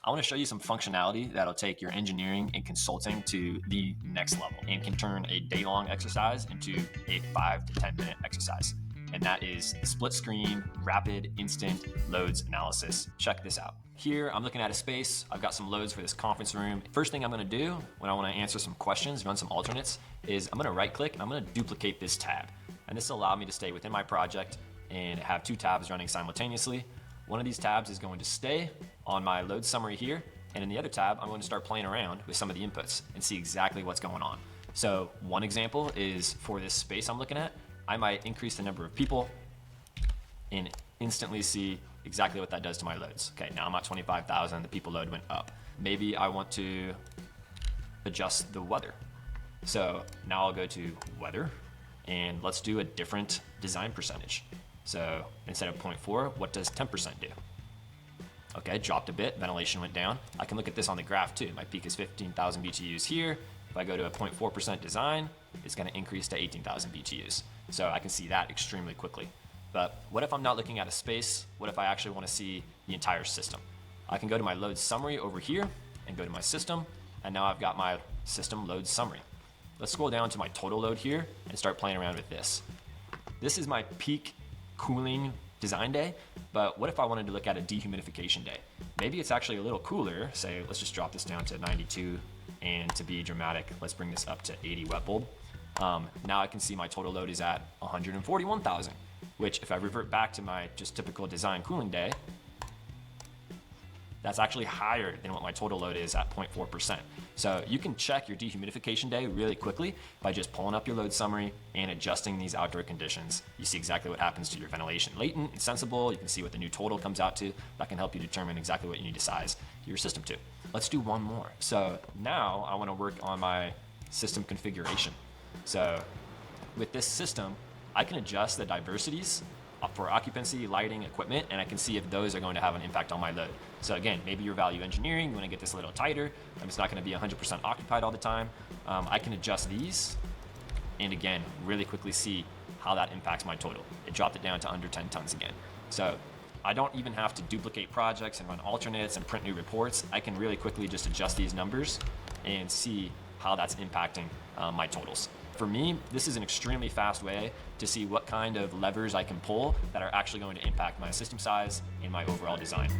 I want to show you some functionality that'll take your engineering and consulting to the next level and can turn a day-long exercise into a 5 to 10 minute exercise. And that is split screen, rapid, instant loads analysis. Check this out. Here, I'm looking at a space. I've got some loads for this conference room. First thing I'm gonna do when I wanna answer some questions, run some alternates, is I'm gonna right click and I'm gonna duplicate this tab. And this will allow me to stay within my project and have 2 tabs running simultaneously. One of these tabs is going to stay on my load summary here, and in the other tab, I'm going to start playing around with some of the inputs and see exactly what's going on. So one example is for this space I'm looking at, I might increase the number of people and instantly see exactly what that does to my loads. Okay, now I'm at 25,000, the people load went up. Maybe I want to adjust the weather. So now I'll go to weather and let's do a different design percentage. So instead of 0.4, what does 10% do? Okay, dropped a bit, ventilation went down. I can look at this on the graph too. My peak is 15,000 BTUs here. If I go to a 0.4% design, it's gonna increase to 18,000 BTUs. So I can see that extremely quickly. But what if I'm not looking at a space? What if I actually wanna see the entire system? I can go to my load summary over here and go to my system, and now I've got my system load summary. Let's scroll down to my total load here and start playing around with this. This is my peak cooling design day, but what if I wanted to look at a dehumidification day? Maybe it's actually a little cooler. Say, let's just drop this down to 92, and to be dramatic, let's bring this up to 80 wet bulb. Now I can see my total load is at 141,000, which if I revert back to my just typical design cooling day, that's actually higher than what my total load is at 0.4%. So you can check your dehumidification day really quickly by just pulling up your load summary and adjusting these outdoor conditions. You see exactly what happens to your ventilation. Latent and sensible, you can see what the new total comes out to. That can help you determine exactly what you need to size your system to. Let's do one more. So now I wanna work on my system configuration. So with this system, I can adjust the diversities for occupancy, lighting, equipment, and I can see if those are going to have an impact on my load. So again, maybe you're value engineering, you want to get this a little tighter, it's not going to be 100% occupied all the time. I can adjust these, and again, really quickly see how that impacts my total. It dropped it down to under 10 tons again. So I don't even have to duplicate projects and run alternates and print new reports. I can really quickly just adjust these numbers and see how that's impacting my totals. For me, this is an extremely fast way to see what kind of levers I can pull that are actually going to impact my system size and my overall design.